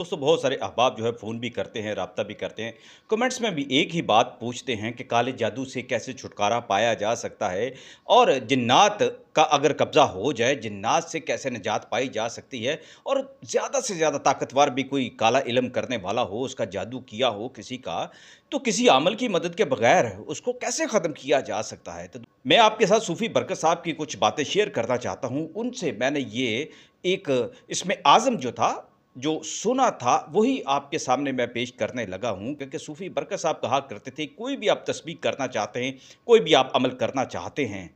दोस्तों बहुत सारे अहबाब जो है फ़ोन भी करते हैं, राब्ता भी करते हैं। कमेंट्स में भी एक ही बात पूछते हैं कि काले जादू से कैसे छुटकारा पाया जा सकता है और जिन्नात का अगर कब्ज़ा हो जाए, जिन्नात से कैसे निजात पाई जा सकती है और ज़्यादा से ज़्यादा ताकतवर भी कोई काला इल्म करने वाला हो, उसका जादू किया हो किसी का, तो किसी अमल की मदद के बगैर उसको कैसे ख़त्म किया जा सकता है? तो मैं आपके साथ सूफ़ी बरकत साहब की कुछ बातें शेयर करना चाहता हूँ। उनसे मैंने ये एक इसमें आज़म जो था जो सुना था, वही आपके सामने मैं पेश करने लगा हूँ क्योंकि सूफ़ी बरकत साहब कहा करते थे, कोई भी आप तस्बीह करना चाहते हैं, कोई भी आप अमल करना चाहते हैं,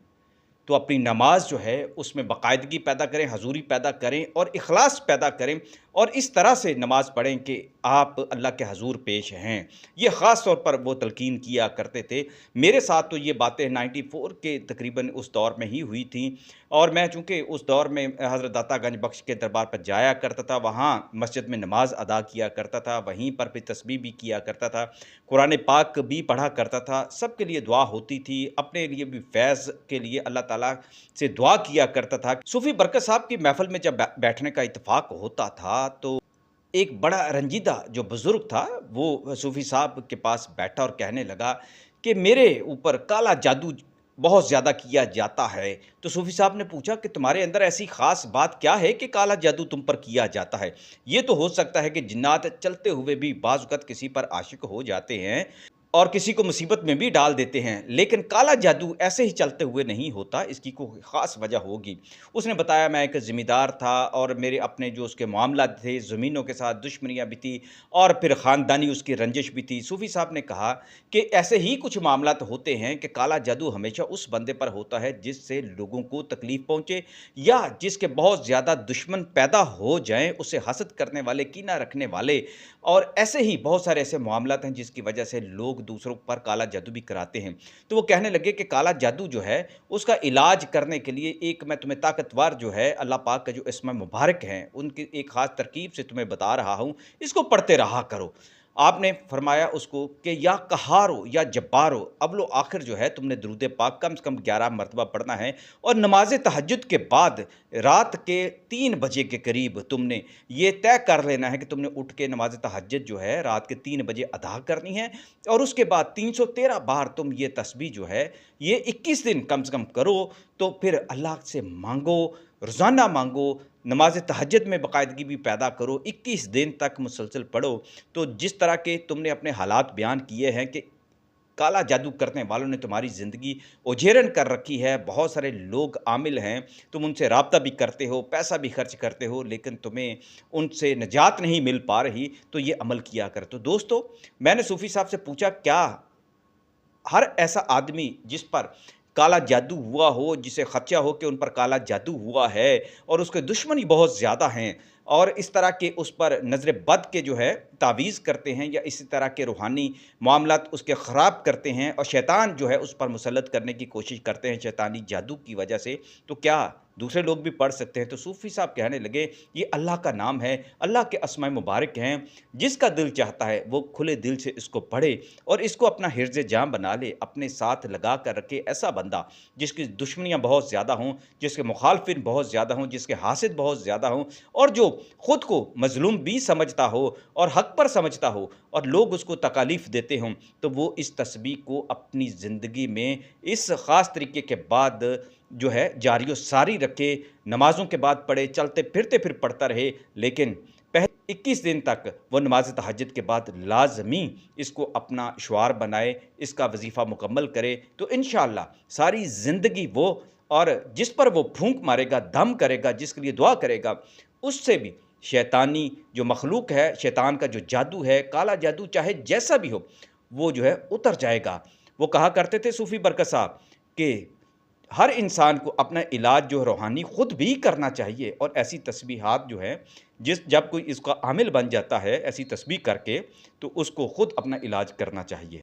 तो अपनी नमाज़ जो है उसमें बाकायदगी पैदा करें, हज़ूरी पैदा करें और इख़लास पैदा करें और इस तरह से नमाज़ पढ़ें कि आप अल्लाह के हज़ूर पेश हैं। ये ख़ास तौर पर वो तलकीन किया करते थे। मेरे साथ तो ये बातें 94 के तकरीबन उस दौर में ही हुई थी और मैं चूँकि उस दौर में हज़रत दाता गंज बख्श के दरबार पर जाया करता था, वहाँ मस्जिद में नमाज़ अदा किया करता था, वहीं पर फिर तस्बीह भी किया करता था, कुरान पाक भी पढ़ा करता था, सबके लिए दुआ होती थी, अपने लिए भी फैज़ के लिए अल्लाह ताला से दुआ किया करता था। सूफ़ी बरकत साहब की महफ़िल में जब बैठने का इत्तेफ़ाक होता था, तो एक बड़ा रंजीदा जो बुज़ुर्ग था, वो सूफ़ी साहब के पास बैठा और कहने लगा कि मेरे ऊपर काला जादू बहुत ज़्यादा किया जाता है। तो सूफ़ी साहब ने पूछा कि तुम्हारे अंदर ऐसी ख़ास बात क्या है कि काला जादू तुम पर किया जाता है? ये तो हो सकता है कि जिन्नात चलते हुए भी बाज़ वक़्त किसी पर आशिक़ हो जाते हैं और किसी को मुसीबत में भी डाल देते हैं, लेकिन काला जादू ऐसे ही चलते हुए नहीं होता, इसकी कोई ख़ास वजह होगी। उसने बताया मैं एक ज़िम्मेदार था और मेरे अपने जो उसके मामलात थे, ज़मीनों के साथ दुश्मनियाँ भी थी और फिर ख़ानदानी उसकी रंजिश भी थी। सूफ़ी साहब ने कहा कि ऐसे ही कुछ मामलात होते हैं कि काला जादू हमेशा उस बंदे पर होता है जिससे लोगों को तकलीफ़ पहुँचे या जिसके बहुत ज़्यादा दुश्मन पैदा हो जाएँ, उसे हसद करने वाले, कीना रखने वाले और ऐसे ही बहुत सारे ऐसे मामलात हैं जिसकी वजह से लोग दूसरों पर काला जादू भी कराते हैं। तो वो कहने लगे कि काला जादू जो है, उसका इलाज करने के लिए एक मैं तुम्हें ताकतवर जो है अल्लाह पाक के जो इस्म मुबारक हैं, उनकी एक ख़ास तरकीब से तुम्हें बता रहा हूँ, इसको पढ़ते रहा करो। आपने फरमाया उसको कि या कहारो या जब्बारो अव्वलो आखिर जो है तुमने दुरूद पाक कम से कम 11 मरतबा पढ़ना है और नमाज़ तहज्जुद के बाद रात के 3 बजे के करीब तुमने ये तय कर लेना है कि तुमने उठ के नमाज़ तहज्जुद जो है रात के 3 बजे अदा करनी है और उसके बाद 313 बार तुम ये तस्बीह जो है ये 21 दिन कम से कम करो, तो फिर अल्लाह से मांगो, रोज़ाना मांगो, नमाज तहज्जुद में बाकायदगी भी पैदा करो, 21 दिन तक मुसलसल पढ़ो। तो जिस तरह के तुमने अपने हालात बयान किए हैं कि काला जादू करने वालों ने तुम्हारी ज़िंदगी उजेरन कर रखी है, बहुत सारे लोग आमिल हैं, तुम उनसे राब्ता भी करते हो, पैसा भी खर्च करते हो, लेकिन तुम्हें उनसे निजात नहीं मिल पा रही, तो ये अमल किया कर। तो दोस्तों, मैंने सूफ़ी साहब से पूछा क्या हर ऐसा आदमी जिस पर काला जादू हुआ हो, जिसे ख़दशा हो कि उन पर काला जादू हुआ है और उसके दुश्मन ही बहुत ज़्यादा हैं और इस तरह के उस पर नज़र बद के जो है तावीज़ करते हैं या इसी तरह के रूहानी मामलात उसके ख़राब करते हैं और शैतान जो है उस पर मुसल्लत करने की कोशिश करते हैं शैतानी जादू की वजह से, तो क्या दूसरे लोग भी पढ़ सकते हैं? तो सूफ़ी साहब कहने लगे, ये अल्लाह का नाम है, अल्लाह के अस्माए मुबारक हैं, जिसका दिल चाहता है वो खुले दिल से इसको पढ़े और इसको अपना हिर्ज़ जाम बना ले, अपने साथ लगा कर रखे ऐसा बंदा जिसकी दुश्मनियाँ बहुत ज़्यादा हों, जिसके मुखालफिन बहुत ज़्यादा हों, जिसके हासिद बहुत ज़्यादा हों और जो खुद को मज़लूम भी समझता हो और हक पर समझता हो और लोग उसको तकालीफ देते हों, तो वो इस तस्बीह को अपनी ज़िंदगी में इस ख़ास तरीके के बाद जो है जारी व सारी रखे, नमाज़ों के बाद पढ़े, चलते-फिरते फिर पढ़ता रहे, लेकिन पहले 21 दिन तक वो नमाज़ तहज्जुद के बाद लाज़मी इसको अपना शुआर बनाए, इसका वज़ीफ़ा मुकम्मल करे, तो इंशाअल्लाह सारी ज़िंदगी वो और जिस पर वो फूँक मारेगा, दम करेगा, जिसके लिए दुआ करेगा, उससे भी शैतानी जो मखलूक है, शैतान का जो जादू है, काला जादू चाहे जैसा भी हो, वो जो है उतर जाएगा। वो कहा करते थे सूफ़ी बरकत साहब कि हर इंसान को अपना इलाज जो है रूहानी खुद भी करना चाहिए और ऐसी तस्बीहात जो है जब कोई इसका आमिल बन जाता है ऐसी तस्बीह करके, तो उसको खुद अपना इलाज करना चाहिए।